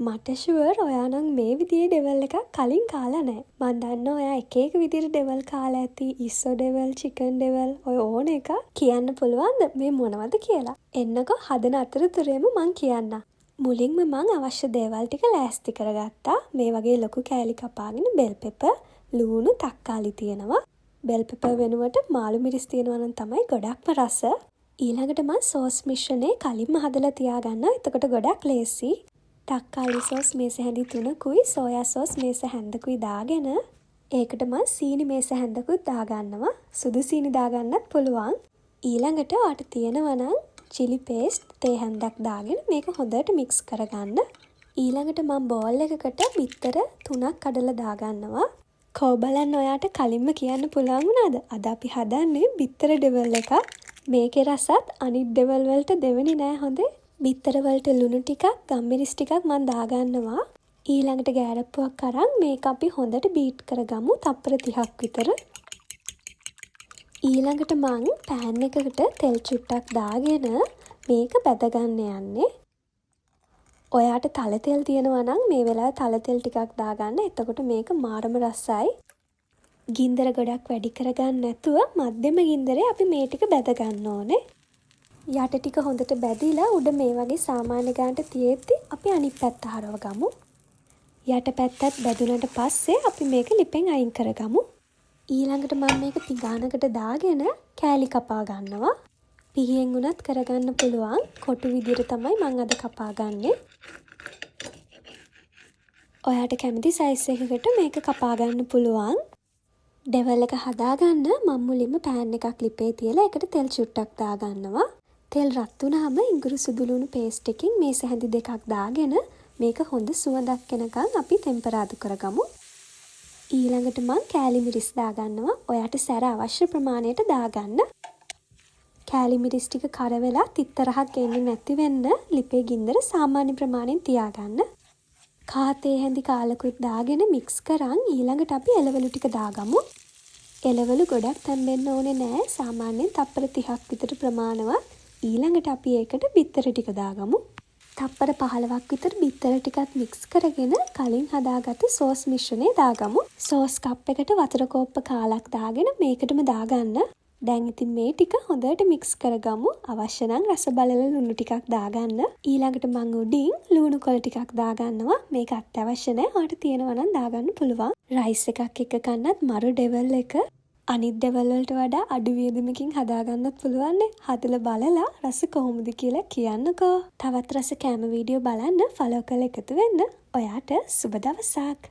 මට ෂුවර් ඔයා නම් මේ විදිහේ ඩෙවල් එකක් කලින් කාලා නැහැ. මම දන්නවා ඔයා එක එක විදිහට ඩෙවල් කාලා ඇති. ඉස්සෝ ඩෙවල්, චිකන් ඩෙවල් ඔය ඕන එක කියන්න පුළුවන්ද මේ මොනවද කියලා? එන්නකෝ හදන අතරතුරේම මං කියන්නම්. මුලින්ම මං අවශ්‍ය දේවල් ටික ලෑස්ති කරගත්තා. මේ වගේ ලොකු කෑලි කපාගෙන බෙල් පෙපර්, ලූණු, තක්කාලි තියෙනවා. බෙල් පෙපර් වෙනුවට මාළු මිරිස් තියෙනවා නම් තමයි ගොඩක්ම රස. ඊළඟට මං සෝස් මිශ්‍රණය කලින්ම හදලා තියාගන්නවා. එතකොට ගොඩක් ලේසි. තක්කාලි සෝස් මේස හැඳි 3කුයි සෝයා සෝස් මේස හැන්දකුයි දාගෙන ඒකට මම සීනි මේස හැන්දකුත් දාගන්නවා. සුදු සීනි දාගන්නත් පුළුවන්. ඊළඟට ඔයාට තියෙනවා නම් chili paste තේ හැන්දක් දාගෙන මේක හොඳට mix කරගන්න. ඊළඟට මම බෝල් එකකට බිත්තර 3ක් කඩලා දාගන්නවා. කෝ බලන්න ඔයාට කලින්ම කියන්න පුළුවන් වුණාද? අද අපි හදන්නේ බිත්තර ඩෙවල් එකක්. මේකේ රසත් අනිත් ඩෙවල් වලට දෙවෙනි නෑ හොඳේ. බිත්තර වලට ලුණු ටිකක්, ගම්මිරිස් ටිකක් මම දාගන්නවා. ඊළඟට ගෑරප්පුවක් අරන් මේක අපි හොඳට බීට් කරගමු තප්පර 30ක් විතර. ඊළඟට මං පෑන් එකකට තෙල් චුට්ටක් දාගෙන මේක බැදගන්න යන්නේ. ඔයාට තල තෙල් තියෙනවා නම් මේ වෙලාවේ තල තෙල් ටිකක් දාගන්න. එතකොට මේක මාරම රසයි. ගින්දර ගොඩක් වැඩි කරගන්න නැතුව මධ්‍යම ගින්දරේ අපි මේ ටික බැද ගන්න ඕනේ. යට ටික හොඳට බැදිලා උඩ මේ වගේ සාමාන්‍ය ගානට තියෙද්දි අපි අනිත් පැත්ත හරව ගමු. යට පැත්තත් බැදුනට පස්සේ අපි මේක ලිපෙන් අයින් කරගමු. ඊළඟට මම මේක පිඟානකට දාගෙන කෑලි කපා ගන්නවා. පිහියෙන් උනත් කරගන්න පුළුවන්. කොටු විදිහට තමයි මම අද කපා ගන්නෙ. ඔයාට කැමති සයිස් එකකට මේක කපා ගන්න පුළුවන්. ඩෙවල් එක හදාගන්න මම මුලින්ම පෑන් එකක් ලිපේ තියලා ඒකට තෙල් චුට්ටක් දාගන්නවා. තෙල් රත් වුණාම ඉඟුරු සුදු ලුණු පේස්ට් එකකින් මේස හැඳි 2ක් දාගෙන මේක හොඳ සුවඳක් එනකන් අපි ටෙම්පරාදු කරගමු. ඊළඟට මම කෑලි මිරිස් දාගන්නවා. ඔයාට සැර අවශ්‍ය ප්‍රමාණයට දාගන්න. කෑලි මිරිස් ටික කර වෙලා තිත්තරහක් එන්නේ නැති වෙන්න ලිපේ ගින්දර සාමාන්‍ය ප්‍රමාණයෙන් තියාගන්න. කාතේ හැඳි කාලකුත් දාගෙන මික්ස් කරන් ඊළඟට අපි එළවලු ටික දාගමු. එළවලු ගොඩක් තැම්බෙන්න ඕනේ නෑ. සාමාන්‍යයෙන් තප්පර 30ක් විතර ප්‍රමාණවත්. ඊළඟට අපි ඒකට බිත්තර ටික දාගමු. තප්පර 15ක් විතර බිත්තර ටිකත් මික්ස් කරගෙන කලින් හදාගත්තු සෝස් මිශ්‍රණය දාගමු. සෝස් කප් එකට වතුර කෝප්ප කාලක් දාගෙන මේකටම දාගන්න. දැන් ඉතින් මේ ටික හොඳට මික්ස් කරගමු. අවශ්‍ය නම් රස බලල ලුණු ටිකක් දාගන්න. ඊළඟට මම උඩින් ලුණු කොළ ටිකක් දාගන්නවා. මේක අත්‍යවශ්‍ය නැහැ. ඔයාලට තියෙනවා නම් දාගන්න පුළුවන්. රයිස් එකක් එක්ක කන්නත් මරු ඩෙවල් එක අනිත් ඩෙවල් වලට වඩා අඩු වියදමකින් හදාගන්නත් පුළුවන් නේ. හදලා බලලා රස කොහොමද කියලා කියන්නකෝ. තවත් රස කෑම වීඩියෝ බලන්න ෆලෝ කරලා එකතු වෙන්න. ඔයාට සුබ දවසක්.